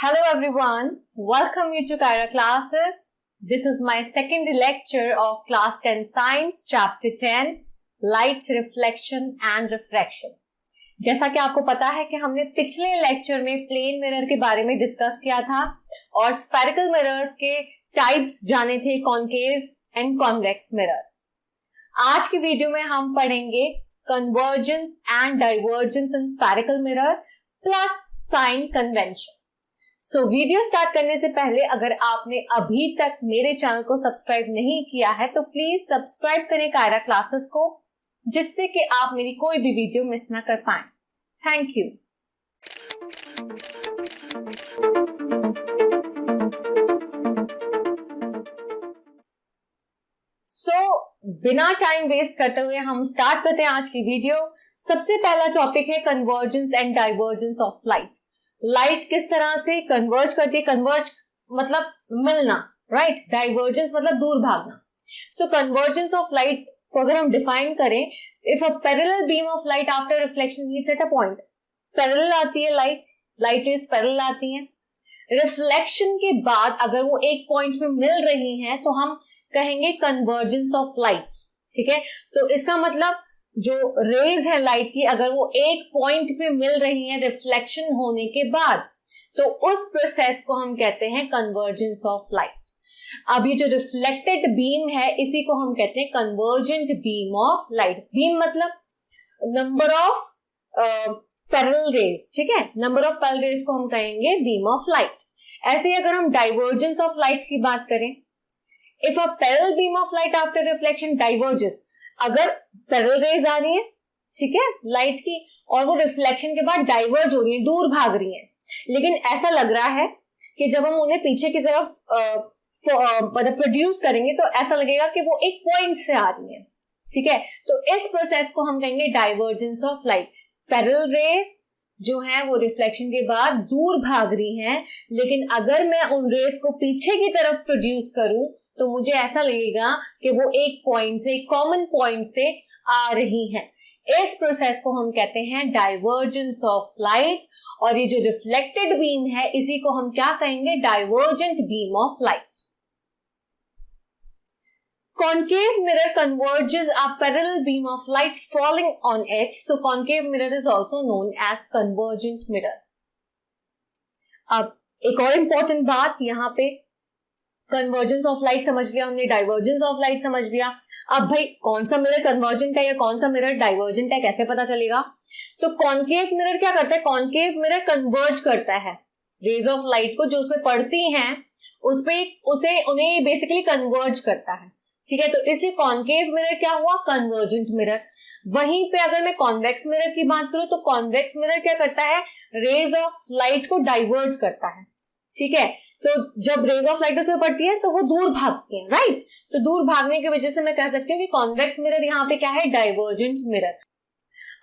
Hello everyone, welcome you to Kyra classes. This is my second lecture of class 10 science chapter 10 light reflection and refraction. जैसा कि आपको पता है कि हमने पिछले लेक्चर में प्लेन मिरर के बारे में डिस्कस किया था और स्फेरिकल मिरर्स के टाइप्स जाने थे, कॉन्केव एंड कॉन्वेक्स मिरर. आज की वीडियो में हम पढ़ेंगे convergence and divergence in spherical mirror plus sign convention. So video start करने से पहले अगर आपने अभी तक मेरे चैनल को सब्सक्राइब नहीं किया है तो प्लीज सब्सक्राइब करें कायरा क्लासेस को, जिससे कि आप मेरी कोई भी वीडियो मिस ना कर पाएं. Thank you. बिना टाइम वेस्ट करते हुए हम स्टार्ट करते हैं आज की वीडियो. सबसे पहला टॉपिक है convergence and divergence of light. Light किस तरह से कन्वर्ज करती है. कन्वर्ज मतलब मिलना, राइट. डाइवर्जेंस मतलब दूर भागना. सो कन्वर्जेंस ऑफ लाइट को अगर हम डिफाइन करें, if a parallel beam of light after reflection meets at a point, parallel आती है लाइट रेज पैरेलल आती हैं. रिफ्लेक्शन के बाद अगर वो एक पॉइंट पे मिल रही हैं तो हम कहेंगे कन्वर्जेंस ऑफ लाइट. ठीक है, तो इसका मतलब जो रेज है लाइट की, अगर वो एक पॉइंट पे मिल रही है रिफ्लेक्शन होने के बाद, तो उस प्रोसेस को हम कहते हैं कन्वर्जेंस ऑफ लाइट. अब ये जो रिफ्लेक्टेड बीम है इसी को हम कहते हैं convergent beam of light. Beam मतलब नंबर ऑफ पैरेलल रेज. ठीक है, नंबर ऑफ पैरेलल रेज को हम कहेंगे बीम ऑफ लाइट. ऐसे ही अगर हम डाइवर्जेंस ऑफ लाइट की बात करें, if a parallel beam of light after reflection diverges, अगर पैरेलल रेज आ रही है, ठीक है, लाइट की, और वो रिफ्लेक्शन के बाद डाइवर्ज हो रही है, दूर भाग रही है, लेकिन ऐसा लग रहा है कि जब हम उन्हें पीछे की तरफ मतलब प्रोड्यूस करेंगे तो ऐसा लगेगा कि वो एक पॉइंट से आ रही है. ठीक है, तो इस प्रोसेस को हम कहेंगे divergence of light. Parallel raise जो है वो रिफ्लेक्शन के बाद दूर भाग रही हैं, लेकिन अगर मैं उन रेज को पीछे की तरफ प्रोड्यूस करूं तो मुझे ऐसा लगेगा कि वो एक पॉइंट से, एक कॉमन पॉइंट से आ रही हैं. इस प्रोसेस को हम कहते हैं डाइवर्जेंस ऑफ लाइट. और ये जो रिफ्लेक्टेड बीम है इसी को हम क्या कहेंगे, divergent beam of light. Concave mirror converges a parallel beam of light falling on it. So concave mirror is also known as convergent mirror. अब एक और इम्पोर्टेंट बात यहाँ पे, कन्वर्जेंस ऑफ लाइट समझ लिया हमने, डाइवर्जेंस ऑफ लाइट समझ लिया. अब भाई कौन सा मिरर कन्वर्जेंट है या कौन सा मिरर डाइवर्जेंट है, कैसे पता चलेगा. तो कॉन्केव मिरर क्या करता है, कॉन्केव मिरर कन्वर्ज करता है रेज ऑफ लाइट को जो उसमें पड़ती हैं उन्हें बेसिकली कन्वर्ज करता है. ठीक है, तो इसलिए कॉन्केव मिरर क्या हुआ, कन्वर्जेंट मिरर. वहीं पे अगर मैं कॉन्वेक्स मिरर की बात करूं तो कॉन्वेक्स मिरर क्या करता है, रेज ऑफ लाइट को डाइवर्ज करता है. ठीक है, तो जब रेज ऑफ लाइट उसमें पड़ती है तो वो दूर भागती है, राइट. तो दूर भागने की वजह से मैं कह सकती हूँ कि कॉन्वेक्स मिरर यहाँ पे क्या है, डाइवर्जेंट मिरर.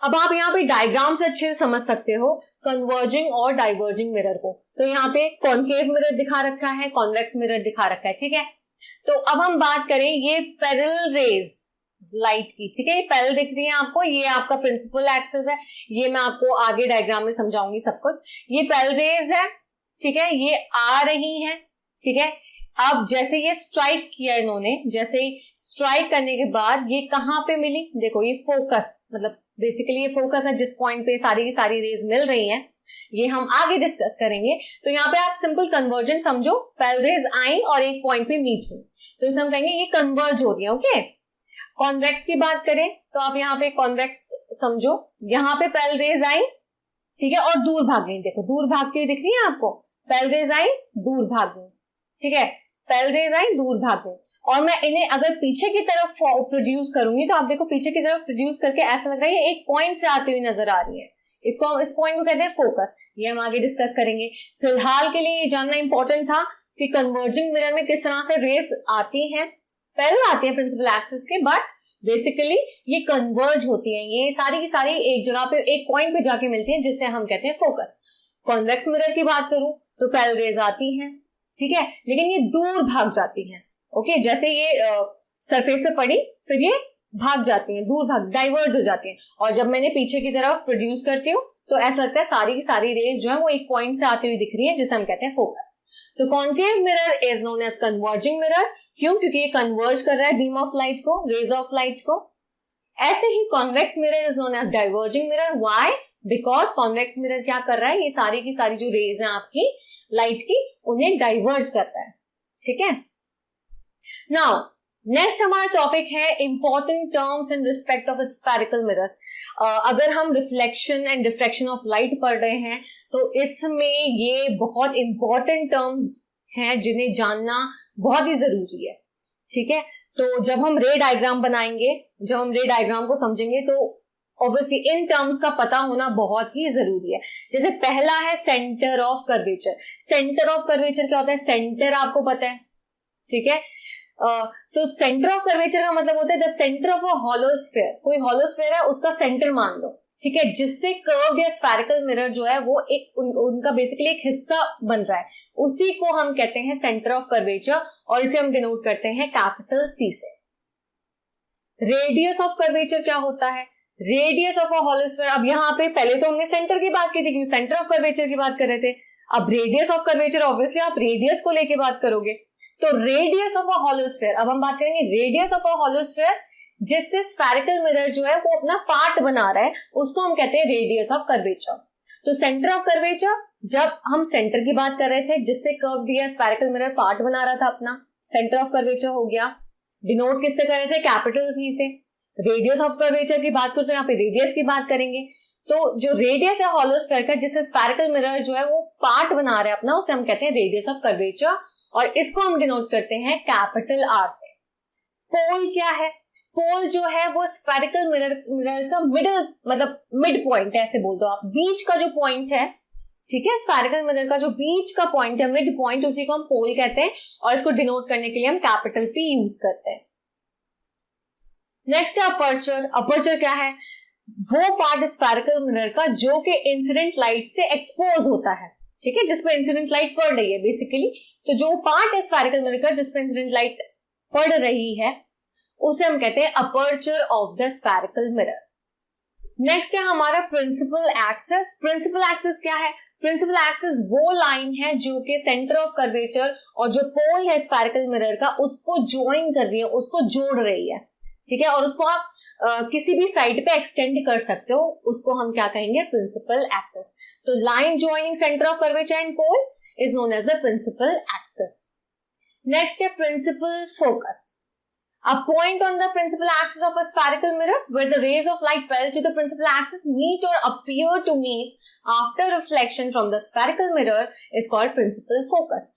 अब आप यहाँ पे डायग्राम से अच्छे से समझ सकते हो कन्वर्जिंग और डाइवर्जिंग मिरर को. तो यहाँ पे कॉन्केव मिरर दिखा रखा है, कॉन्वेक्स मिरर दिखा रखा है. ठीक है, तो अब हम बात करें ये पैरेलल रेज लाइट की. ठीक है, ये पैरेलल दिख रही है आपको, ये आपका प्रिंसिपल एक्सिस है, ये मैं आपको आगे डायग्राम में समझाऊंगी सब कुछ. ये पैरेलल रेज है, ठीक है, ये आ रही है. ठीक है, अब जैसे ये स्ट्राइक किया इन्होंने, जैसे ही स्ट्राइक करने के बाद ये कहां पे मिली, देखो ये फोकस, मतलब बेसिकली ये फोकस है जिस पॉइंट पे सारी की सारी रेज मिल रही हैं. ये हम आगे डिस्कस करेंगे. तो यहाँ पे आप सिंपल कन्वर्जेंट समझो, पैरेलल रेज आई और एक पॉइंट पे मीट हुई, तो इसे हम कहेंगे ये कन्वर्ज हो रही है. ओके, कॉन्वेक्स की बात करें तो आप यहाँ पे कॉन्वेक्स समझो, यहाँ पे पैरेलल रेज आई, ठीक है, और दूर भाग गई. देखो दूर भागती हुई दिख रही है आपको, पैरेलल रेज आई, दूर भाग गई. ठीक है, पैरेलल रेज आई, दूर भाग गई, और मैं इन्हें अगर पीछे की तरफ प्रोड्यूस करूंगी तो आप देखो पीछे की तरफ प्रोड्यूस करके ऐसा लग रहा है एक पॉइंट से आती हुई नजर आ रही है. इसको हम इस पॉइंट को कहते हैं फोकस. ये हम आगे डिस्कस करेंगे. फिलहाल के लिए ये जानना इंपॉर्टेंट था कि कन्वर्जिंग मिरर में किस तरह से रेज आती हैं. पैरेलल आती है प्रिंसिपल एक्सिस के, बट बेसिकली ये कन्वर्ज होती है. ये सारी की सारी एक जगह पे, एक पॉइंट पे जाके मिलती है, जिससे हम कहते हैं फोकस. कॉन्वेक्स मिरर की बात करूं तो पैरेलल रेज आती हैं, ठीक है, लेकिन ये दूर भाग जाती हैं. ओके, जैसे ये सरफेस पे पड़ी फिर ये भाग जाती हैं, दूर भाग, डाइवर्ज हो जाती हैं. और जब मैंने पीछे की तरफ प्रोड्यूस करती हूँ तो ऐसा लगता है सारी की सारी रेज जो है वो एक पॉइंट से आती हुई दिख रही है, जिसे हम कहते हैं फोकस। तो concave mirror is known as converging mirror. क्यों? क्योंकि ये कन्वर्ज कर रहा है बीम ऑफ लाइट को, रेज ऑफ लाइट को। ऐसे ही convex mirror is known as diverging mirror. Why? Because convex mirror क्या कर रहा है, ये सारी की सारी जो रेज हैं आपकी लाइट की, उन्हें डाइवर्ज करता है। ठीक है। नाउ नेक्स्ट हमारा टॉपिक है important terms in respect of spherical mirrors. अगर हम reflection and diffraction of light पढ़ रहे हैं तो इसमें ये बहुत इंपॉर्टेंट टर्म्स हैं जिन्हें जानना बहुत ही जरूरी है। ठीक है। तो जब हम रे डायग्राम बनाएंगे, जब हम रे डायग्राम को समझेंगे, तो ऑब्वियसली इन टर्म्स का पता होना बहुत ही जरूरी है। जैसे पहला है centre of curvature. Centre of curvature क्या होता है? सेंटर आपको पता है। ठीक है। तो सेंटर ऑफ कर्वेचर का मतलब होता है the centre of a hollow sphere. कोई हॉलो स्फीयर है, उसका सेंटर मान लो। ठीक है। जिससे कर्व्ड या स्फेरिकल मिरर जो है वो एक उनका बेसिकली एक हिस्सा बन रहा है, उसी को हम कहते हैं सेंटर ऑफ कर्वेचर, और इसे हम डिनोट करते हैं कैपिटल सी से। रेडियस ऑफ कर्वेचर क्या होता है? Radius of a hollow sphere. अब यहाँ पे पहले तो हमने सेंटर की बात की थी, क्योंकि सेंटर ऑफ कर्वेचर की बात कर रहे थे। अब रेडियस ऑफ कर्वेचर, ऑब्वियसली आप रेडियस को लेके बात करोगे। तो radius of a hollow sphere, अब हम बात करेंगे radius of a hollow sphere, जिससे स्फेरिकल मिरर जो है वो अपना पार्ट बना रहा है, उसको हम कहते हैं रेडियस ऑफ कर्वेचर। तो सेंटर ऑफ कर्वेचर, जब हम सेंटर की बात कर रहे थे जिससे कर्व दिया स्फेरिकल मिरर पार्ट बना रहा था अपना, सेंटर ऑफ कर्वेचर हो गया। डिनोट किससे कर रहे थे? कैपिटल सी से। रेडियस ऑफ कर्वेचर की बात करते हैं, यहाँ पे रेडियस की बात करेंगे। तो जो रेडियस है हॉलो स्फीयर का, जिससे स्फेरिकल मिरर जो है वो पार्ट बना रहा है अपना, उसे हम कहते हैं रेडियस ऑफ कर्वेचर, और इसको हम डिनोट करते हैं कैपिटल आर से। पोल क्या है? पोल जो है वो स्फेरिकल मिरर का मिडल, मतलब मिड पॉइंट है, ऐसे बोल दो आप, बीच का जो पॉइंट है। ठीक है। स्फेरिकल मिरर का जो बीच का पॉइंट है, मिड पॉइंट, उसी को हम पोल कहते हैं, और इसको डिनोट करने के लिए हम कैपिटल पी यूज करते हैं। नेक्स्ट है अपर्चर। अपर्चर क्या है? वो पार्ट स्फेरिकल मिरर का जो कि इंसिडेंट लाइट से एक्सपोज होता है। ठीक है। जिसपे इंसिडेंट लाइट पड़ रही है बेसिकली, तो जो पार्ट है स्फेरिकल मिरर का जिसपे इंसिडेंट लाइट पड़ रही है, उसे हम कहते हैं aperture of the spherical mirror. Next है हमारा प्रिंसिपल एक्सिस। प्रिंसिपल एक्सिस क्या है? प्रिंसिपल एक्सिस वो लाइन है जो कि सेंटर ऑफ कर्वेचर और जो पोल है स्फेरिकल मिरर का, उसको ज्वाइन कर रही है, उसको जोड़ रही है। ठीक है। और उसको आप किसी भी साइड पे एक्सटेंड कर सकते हो, उसको हम क्या कहेंगे? Principal axis. तो line joining centre of curvature and pole is known as the principal axis. Next है principal focus. A point on the principal axis of a spherical mirror where the rays of light parallel to the principal axis meet or appear to meet after reflection from the spherical mirror is called principal focus.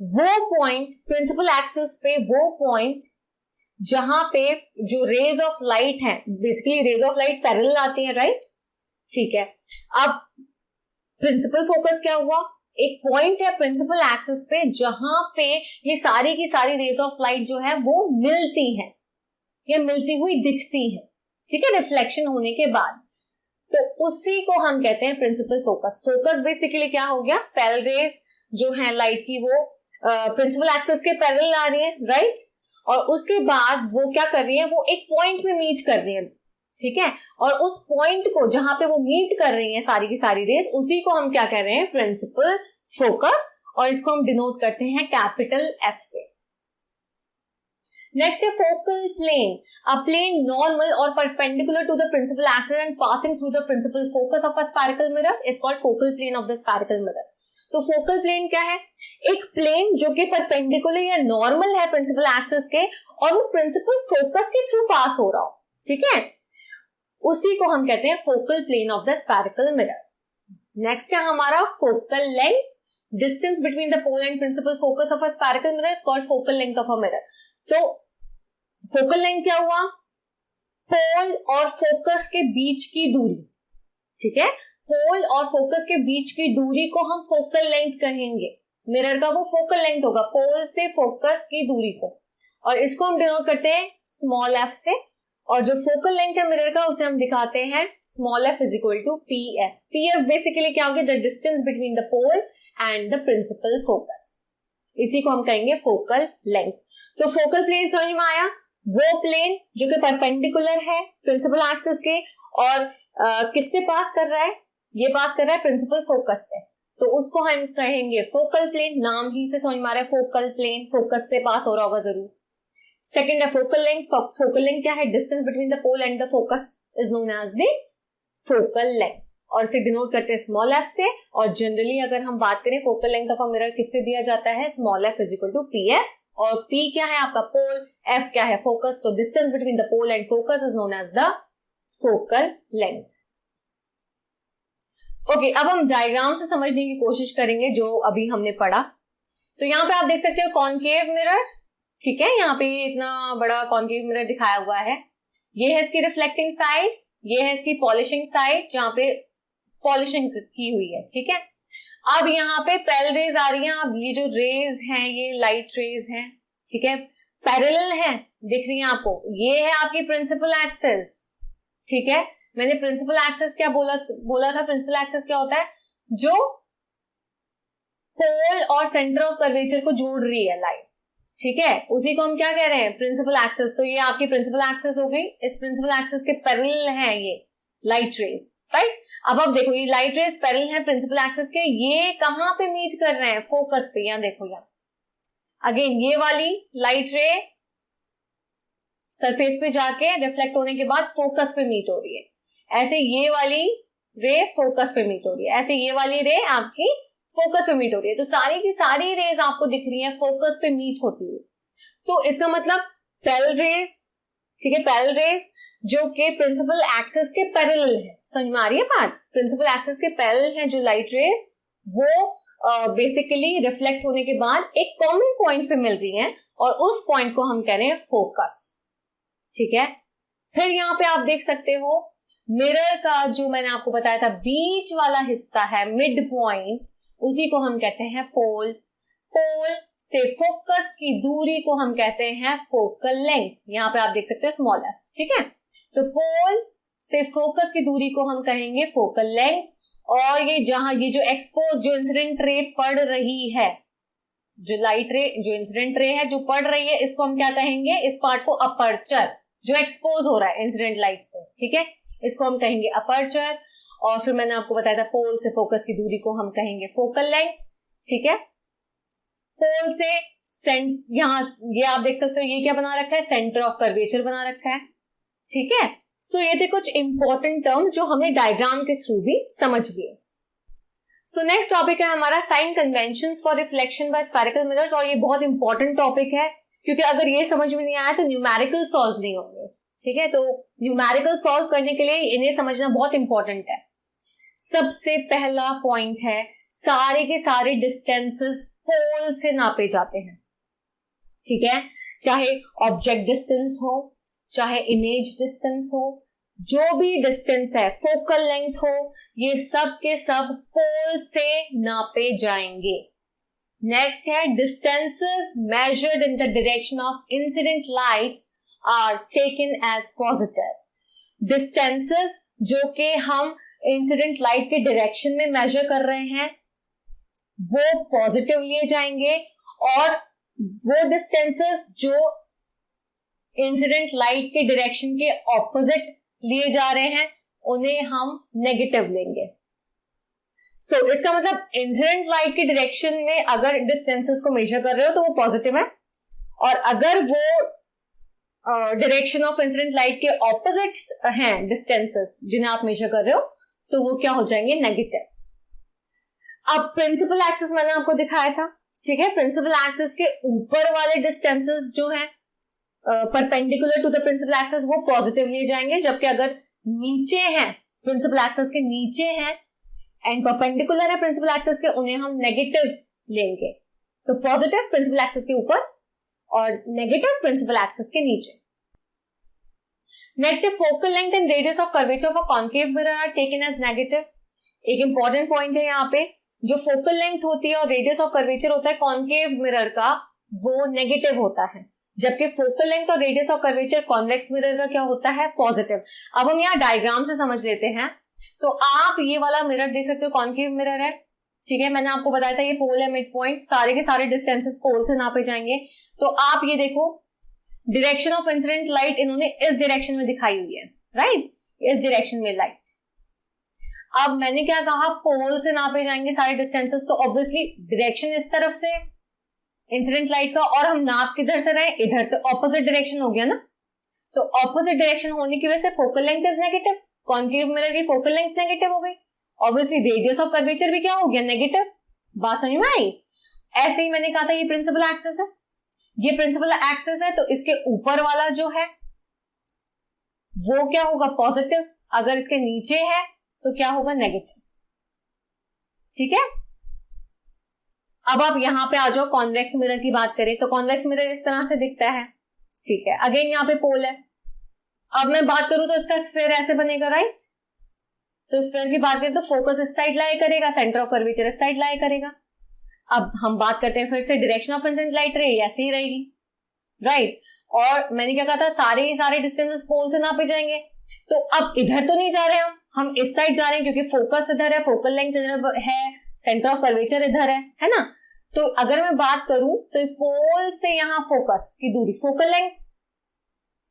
वो point principal axis पे, वो point जहां पे जो rays of light है, basically rays of light parallel आती है, right? ठीक है। अब प्रिंसिपल फोकस क्या हुआ? एक पॉइंट है प्रिंसिपल एक्सिस पे जहां पे ये सारी की सारी रेज ऑफ लाइट जो है वो मिलती है या मिलती हुई दिखती है। ठीक है। रिफ्लेक्शन होने के बाद, तो उसी को हम कहते हैं प्रिंसिपल फोकस। फोकस बेसिकली क्या हो गया? पैरेलल रेज जो है लाइट की, वो प्रिंसिपल एक्सिस के पैरेलल आ रही है, राइट? और उसके बाद वो क्या कर रही है? वो एक पॉइंट में मीट कर रही है। ठीक है। और उस पॉइंट को जहां पे वो मीट कर रही है सारी की सारी रेज, उसी को हम क्या कह रहे हैं? प्रिंसिपल फोकस, और इसको हम डिनोट करते हैं कैपिटल एफ से। नेक्स्ट है focal plane. A plane normal और perpendicular to the principal axis and passing through the principal focus of a spherical mirror is called focal plane of the spherical mirror. तो focal plane क्या है? एक plane जो कि perpendicular या normal है principal axis के, और वो प्रिंसिपल फोकस के थ्रू पास हो रहा हो। ठीक है। उसी को हम कहते हैं focal plane of the spherical mirror. Next है हमारा focal length. Distance between the pole and principal focus of a spherical mirror is called focal length of a mirror. तो फोकल लेंथ क्या हुआ? पोल और फोकस के बीच की दूरी। ठीक है। पोल और फोकस के बीच की दूरी को हम फोकल लेंथ कहेंगे। मिरर का वो फोकल लेंथ होगा, पोल से फोकस की दूरी को, और इसको हम डिनोट करते हैं स्मॉल एफ से। और जो फोकल लेंथ है मिरर का, उसे हम दिखाते हैं small F is equal to P F. P F basically क्या होगी? The distance between the pole and the principal focus. इसी को हम कहेंगे फोकल लेंथ। तो फोकल प्लेन समझ में आया? वो प्लेन जो कि परपेंडिकुलर है प्रिंसिपल एक्सिस के, और किससे पास कर रहा है? ये पास कर रहा है प्रिंसिपल फोकस से, तो उसको हम कहेंगे फोकल प्लेन। नाम ही से समझ में आ रहा है फोकल प्लेन, फोकस से पास हो रहा होगा जरूर। सेकेंड है फोकल लेंथ। फोकल लेंथ क्या है? Distance between the pole and the focus is known as the focal length, और इसे डिनोट करते हैं स्मॉल एफ से। और जनरली अगर हम बात करें focal length of a mirror किससे दिया जाता है? Small F is equal to P F, और पी क्या है आपका? पोल, एफ क्या है? फोकस। तो distance between the pole and focus is known as the focal length. Okay, अब हम डायग्राम से समझने की कोशिश करेंगे जो अभी हमने पढ़ा। तो यहाँ पे आप देख सकते हो कॉनकेव मिरर, ठीक है, यहाँ पे इतना बड़ा कॉनकेव मिरर दिखाया हुआ है। ये है इसकी रिफ्लेक्टिंग साइड, ये है इसकी पॉलिशिंग साइड जहां पे पॉलिशिंग की हुई है, ठीक है। अब यहाँ पे पैरेलल रेज आ रही हैं। अब ये जो रेज हैं ये लाइट रेज हैं, ठीक है, पैरेलल हैं, दिख रही हैं आपको। ये है आपकी प्रिंसिपल एक्सिस, ठीक है। मैंने प्रिंसिपल एक्सिस क्या बोला था? प्रिंसिपल एक्सिस क्या होता है? जो पोल और सेंटर ऑफ कर्वेचर को जोड़ रही है लाइट, ठीक है, उसी को हम क्या कह रहे हैं? Principal axis. तो ये आपकी प्रिंसिपल एक्सिस हो गई। इस प्रिंसिपल एक्सिस के पैरेलल है ये लाइट रेज, राइट। अब देखो ये लाइट रेज पैरेलल है प्रिंसिपल एक्सिस के। ये कहां पे मीट कर रहे हैं? फोकस पे। यहां देखो, यहां अगेन ये वाली लाइट रे सरफेस पे जाके रिफ्लेक्ट होने के बाद फोकस पे मीट हो रही है। ऐसे ये वाली रे फोकस पे मीट हो रही है, ऐसे ये वाली रे आपकी फोकस पे मीट हो रही है। तो सारी की सारी रेज आपको दिख रही है फोकस पे मीट होती है। तो इसका मतलब पैरेलल रेज, ठीक है, पैरेलल रेज जो कि प्रिंसिपल एक्सिस के पैरेलल है। समझ में आ रही है बात? प्रिंसिपल एक्सिस के पैरेलल है जो लाइट रेज, वो बेसिकली रिफ्लेक्ट होने के बाद एक कॉमन पॉइंट पे मिल रही है, और उस पॉइंट को हम कह रहे हैं फोकस, ठीक है। फिर यहाँ पे आप देख सकते हो मिरर का जो मैंने आपको बताया था बीच वाला हिस्सा है, मिड पॉइंट, उसी को हम कहते हैं पोल। पोल से फोकस की दूरी को हम कहते हैं फोकल लेंथ। यहाँ पे आप देख सकते हो स्मॉल एफ, ठीक है। तो पोल से फोकस की दूरी को हम कहेंगे फोकल लेंथ। और ये जहां ये जो एक्सपोज जो इंसिडेंट रे पड़ रही है, जो लाइट रे जो इंसिडेंट रे है जो पड़ रही है, इसको हम क्या कहेंगे? इस पार्ट को अपर्चर, जो एक्सपोज हो रहा है इंसिडेंट लाइट से, ठीक है, इसको हम कहेंगे अपर्चर। और फिर मैंने आपको बताया था पोल से फोकस की दूरी को हम कहेंगे फोकल लेंथ, ठीक है। पोल से यहां ये आप देख सकते हो ये क्या बना रखा है? सेंटर ऑफ कर्वेचर बना रखा है, ठीक है। सो ये थे कुछ इंपॉर्टेंट टर्म्स जो हमने डायग्राम के थ्रू भी समझ लिए। सो नेक्स्ट टॉपिक है हमारा sign conventions for reflection by spherical mirrors. और ये बहुत इंपॉर्टेंट टॉपिक है क्योंकि अगर ये समझ में नहीं आया तो न्यूमेरिकल सॉल्व नहीं होंगे, ठीक है। तो न्यूमेरिकल सॉल्व करने के लिए इन्हें समझना बहुत इंपॉर्टेंट है। सबसे पहला पॉइंट है सारे के सारे डिस्टेंसेस पोल से नापे जाते हैं, ठीक है। चाहे ऑब्जेक्ट डिस्टेंस हो, चाहे इमेज डिस्टेंस हो, जो भी डिस्टेंस है, फोकल लेंथ हो, ये सब के सब पोल से नापे जाएंगे। नेक्स्ट है distances measured in the direction of incident light are taken as positive. Distances जो कि हम इंसिडेंट लाइट के डायरेक्शन में मेजर कर रहे हैं वो पॉजिटिव लिए जाएंगे, और वो डिस्टेंसेस जो इंसिडेंट लाइट के डायरेक्शन के ऑपोजिट लिए जा रहे हैं उन्हें हम नेगेटिव लेंगे। सो इसका मतलब इंसिडेंट लाइट के डायरेक्शन में अगर डिस्टेंसेस को मेजर कर रहे हो तो वो पॉजिटिव है, और अगर वो डायरेक्शन ऑफ इंसिडेंट लाइट के ऑपोजिट हैं डिस्टेंसेस जिन्हें आप मेजर कर रहे हो तो वो क्या हो जाएंगे? नेगेटिव। अब प्रिंसिपल एक्सिस मैंने आपको दिखाया था, ठीक है। प्रिंसिपल एक्सिस के ऊपर वाले डिस्टेंसेस जो हैं perpendicular to the principal axis वो पॉजिटिव लिए जाएंगे, जबकि अगर नीचे हैं प्रिंसिपल एक्सिस के नीचे हैं एंड परपेंडिकुलर है प्रिंसिपल एक्सिस के, उन्हें हम नेगेटिव लेंगे। तो पॉजिटिव प्रिंसिपल एक्सिस के ऊपर और नेगेटिव प्रिंसिपल एक्सिस के नीचे। नेक्स्ट है focal length and radius of curvature of a concave mirror are taken as negative. एक इंपॉर्टेंट पॉइंट है यहाँ पे, जो फोकल लेंथ होती है और रेडियस ऑफ कर्वेचर होता है कॉन्केव मिरर का वो नेगेटिव होता है, जबकि फोकल लेंथ और radius of curvature convex mirror का क्या होता है? पॉजिटिव। अब हम यहाँ डायग्राम से समझ लेते हैं। तो आप ये वाला मिरर देख सकते हो, कॉन्केव मिरर है, ठीक है। मैंने आपको बताया था ये पोल है, मिड पॉइंट, सारे के सारे डिस्टेंसेस पोल से नापे जाएंगे। तो आप ये देखो डायरेक्शन ऑफ इंसिडेंट लाइट इन्होंने इस डायरेक्शन में दिखाई हुई है, राइट, इस डायरेक्शन में लाइट। अब मैंने क्या कहा, पोल से नापे जाएंगे सारे डिस्टेंसेस, तो ऑब्वियसली डायरेक्शन इस तरफ से इंसिडेंट लाइट का, और हम नाप किधर से रहे, इधर से, ऑपोजिट डायरेक्शन हो गया ना। तो ऑपोजिट डायरेक्शन होने की वजह से focal length is negative, concave mirror की फोकल लेंथ नेगेटिव हो गई, ऑब्वियसली रेडियस ऑफ कर्वेचर भी क्या हो गया, नेगेटिव। बात समझ में आई? ऐसे ही मैंने कहा था ये प्रिंसिपल एक्सिस है, ये प्रिंसिपल एक्सिस है, तो इसके ऊपर वाला जो है वो क्या होगा, पॉजिटिव, अगर इसके नीचे है तो क्या होगा, नेगेटिव। ठीक है, अब आप यहां पे आ जाओ, कॉन्वेक्स मिरर की बात करें तो कॉन्वेक्स मिरर इस तरह से दिखता है। ठीक है, अगेन यहाँ पे पोल है। अब मैं बात करूं तो इसका स्फीयर ऐसे बनेगा, राइट। तो स्फीयर की बात करें तो फोकस इस साइड लाई करेगा, सेंटर ऑफ कर्वेचर इस साइड लाई करेगा। अब हम बात करते हैं फिर से डायरेक्शन ऑफ इंसिडेंट लाइट रे ऐसे ही रहेगी, राइट। और मैंने क्या कहा था, सारे डिस्टेंसेस पोल से नापे जाएंगे। तो अब इधर तो नहीं जा रहे हम इस साइड जा रहे हैं, क्योंकि फोकस इधर है, फोकल लेंथ इधर है, सेंटर ऑफ कर्वेचर इधर है ना। तो अगर मैं बात करूं तो पोल से यहां फोकस की दूरी, फोकल लेंथ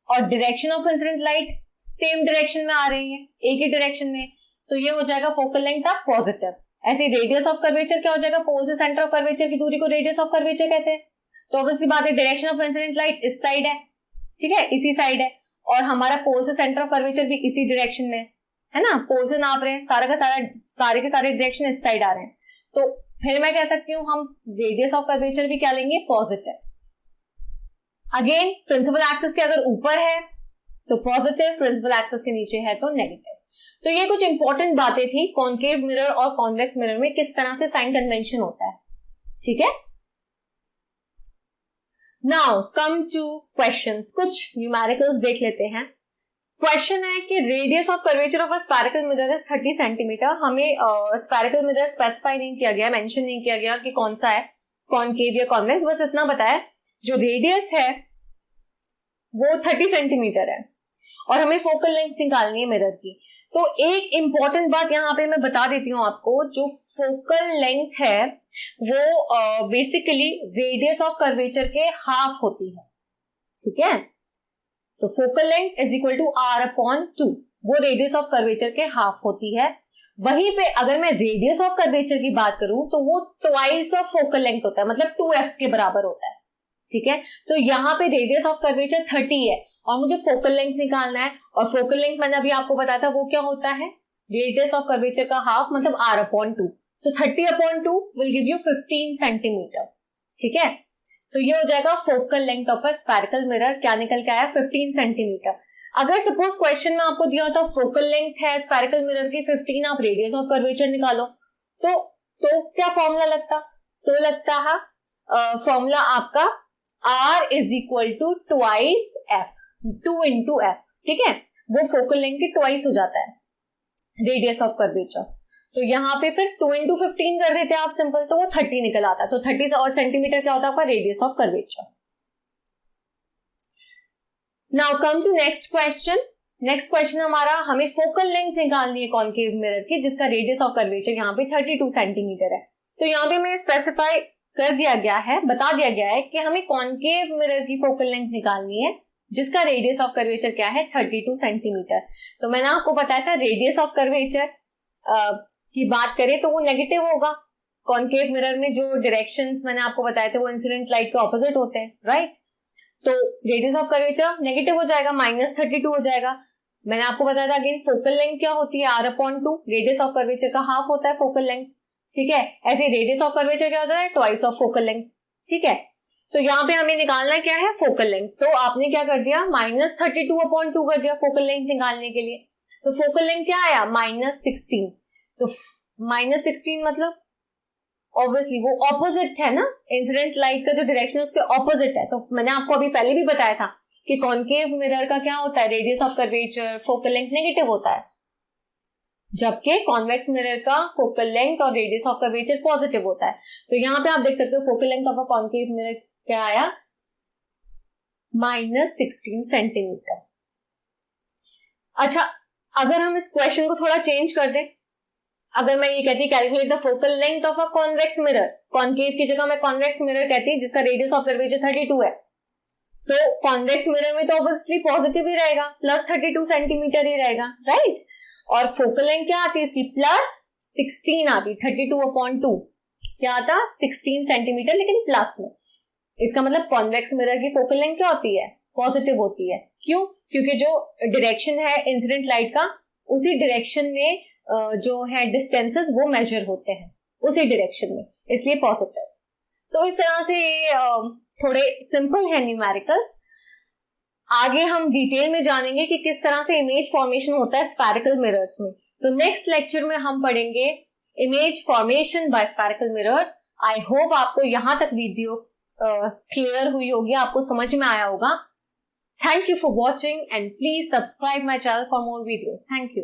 और direction of incident light same direction में आ रही है, एक ही डायरेक्शन में, तो ये हो जाएगा फोकल लेंथ अब पॉजिटिव। ऐसे रेडियस ऑफ कर्वेचर क्या हो जाएगा, पोल से सेंटर ऑफ कर्वेचर की दूरी को रेडियस ऑफ कर्वेचर कहते हैं। तो ऑब्वियसली बात है, डायरेक्शन ऑफ इंसिडेंट लाइट इस साइड है, ठीक है, इसी साइड है, और हमारा पोल से सेंटर ऑफ कर्वेचर भी इसी डायरेक्शन में है ना। पोल से नाप रहे हैं, सारे के सारे डायरेक्शन इस साइड आ रहे हैं, तो फिर मैं कह सकती हूं हम रेडियस ऑफ कर्वेचर भी क्या लेंगे, पॉजिटिव। अगेन प्रिंसिपल एक्सिस के अगर ऊपर है तो पॉजिटिव, प्रिंसिपल एक्सिस के नीचे है तो नेगेटिव। तो ये कुछ इंपॉर्टेंट बातें थी कॉन्केव मिरर और कॉन्वेक्स मिरर में किस तरह से साइन कन्वेंशन होता है। ठीक है, नाउ कम टू क्वेश्चंस, कुछ न्यूमेरिकल्स देख लेते हैं। क्वेश्चन है कि radius of curvature of a spherical mirror is 30 centimetre. हमें स्फेरिकल मिरर स्पेसिफाई नहीं किया गया, मेंशन नहीं किया गया कि कौन सा है, कॉन्केव या कॉन्वेक्स, बस इतना बताया जो रेडियस है वो 30 सेंटीमीटर है और हमें फोकल लेंथ निकालनी है मिरर की। तो एक इंपॉर्टेंट बात यहां पे मैं बता देती हूँ आपको, जो फोकल लेंथ है वो बेसिकली रेडियस ऑफ कर्वेचर के हाफ होती है। ठीक है, तो focal length is equal to r/2, वो रेडियस ऑफ कर्वेचर के हाफ होती है। वहीं पे अगर मैं रेडियस ऑफ कर्वेचर की बात करूं तो वो ट्वाइस ऑफ फोकल लेंथ होता है, मतलब 2f के बराबर होता है। ठीक है, तो यहाँ पे रेडियस ऑफ कर्वेचर 30 है और मुझे फोकल लेंथ निकालना है, और फोकल लेंथ मैंने अभी आपको बताया था वो क्या होता है, रेडियस ऑफ कर्वेचर का हाफ, मतलब r/2। तो 30/2 विल गिव यू 15 सेंटीमीटर। ठीक है, तो ये हो जाएगा focal length of a spherical mirror, क्या निकल के आया, 15 सेंटीमीटर। अगर सपोज क्वेश्चन में आपको दिया होता फोकल लेंथ है स्फेरिकल मिरर की 15, आप रेडियस ऑफ कर्वेचर निकालो, तो क्या फॉर्मूला लगता, तो लगता है फॉर्मूला आपका r is equal to twice f, 2 into f। ठीक है, वो फोकल लेंथ के ट्वाइस हो जाता है रेडियस ऑफ कर्वेचर। तो यहाँ पे फिर 2 into 15 कर देते हैं आप सिंपल, तो वो 30 निकल आता है। तो 30 और सेंटीमीटर क्या होता है आपका, radius of curvature. Now come to next question. Next question हमारा, हमें फोकल लेंथ निकालनी है कॉन्केव मिरर की, जिसका रेडियस ऑफ कर्वेचर यहाँ पे 32 सेंटीमीटर है। तो यहाँ पे मैं स्पेसिफाई कर दिया गया है, बता दिया गया है कि हमें कॉन्केव मिरर की फोकल लेंथ निकालनी है जिसका रेडियस ऑफ कर्वेचर क्या है, 32 सेंटीमीटर। तो मैंने आपको बताया था रेडियस ऑफ कर्वेचर की बात करें तो वो नेगेटिव होगा। कॉन्केव मिरर में जो डायरेक्शंस मैंने आपको बताए थे वो इंसिडेंट लाइट के ऑपोजिट होते हैं, राइट। तो रेडियस ऑफ कर्वेचर नेगेटिव हो जाएगा, -32 हो जाएगा। मैंने आपको बताया था अगेन फोकल लेंथ क्या होती है, r/2, रेडियस ऑफ कर्वेचर का हाफ होता है फोकल लेंथ। ठीक है, ऐसे रेडियस ऑफ कर्वेचर क्या होता है, ट्वाइस ऑफ फोकल लेंथ। ठीक है, तो यहाँ पे हमें निकालना क्या है, फोकल लेंथ। तो आपने क्या कर दिया, -32/2 कर दिया फोकल लेंथ निकालने के लिए। तो फोकल लेंथ क्या आया, -16। तो -16 मतलब ऑब्वियसली वो ऑपोजिट है ना, इंसिडेंट लाइट का जो डायरेक्शन है उसके ऑपोजिट है। तो मैंने आपको अभी पहले भी बताया था कि कॉन्केव मिरर का क्या होता है, radius of curvature focal length negative होता है, जबकि कॉन्वेक्स मिरर का फोकल लेंथ और रेडियस ऑफ कर्वेचर पॉजिटिव होता है। तो यहाँ पे आप देख सकते हो focal length of a concave mirror क्या आया, -16 सेंटीमीटर। अच्छा, अगर हम इस क्वेश्चन को थोड़ा चेंज कर दें, अगर मैं ये कहती calculate the focal length of a convex mirror, concave की जगह मैं कॉन्वेक्स मिरर कहती जिसका रेडियस ऑफ कर्वेचर 32 है, तो कॉन्वेक्स मिरर में तो ऑब्वियसली पॉजिटिव ही रहेगा, +32 सेंटीमीटर ही रहेगा, राइट। और फोकल लेंथ क्या आती है इसकी, +16 आती, 32/2 क्या आता, 16 सेंटीमीटर, लेकिन प्लस में। इसका मतलब कॉन्वेक्स मिरर की फोकल लेंथ क्या होती है, पॉजिटिव होती है। क्यों, क्योंकि जो डायरेक्शन है इंसिडेंट लाइट का, उसी डायरेक्शन में जो है डिस्टेंसेस वो मेजर होते हैं उसी डायरेक्शन में, इसलिए पॉजिटिव। तो इस तरह से ये थोड़े सिंपल है न्यूमेरिकल्स। आगे हम डिटेल में जानेंगे कि किस तरह से इमेज फॉर्मेशन होता है स्फेरिकल मिरर्स में। तो नेक्स्ट लेक्चर में हम पढ़ेंगे image formation by spherical mirrors. I hope आपको यहां तक वीडियो क्लियर हुई होगी, आपको समझ में आया होगा। Thank you for watching and please subscribe my channel for more videos. Thank you.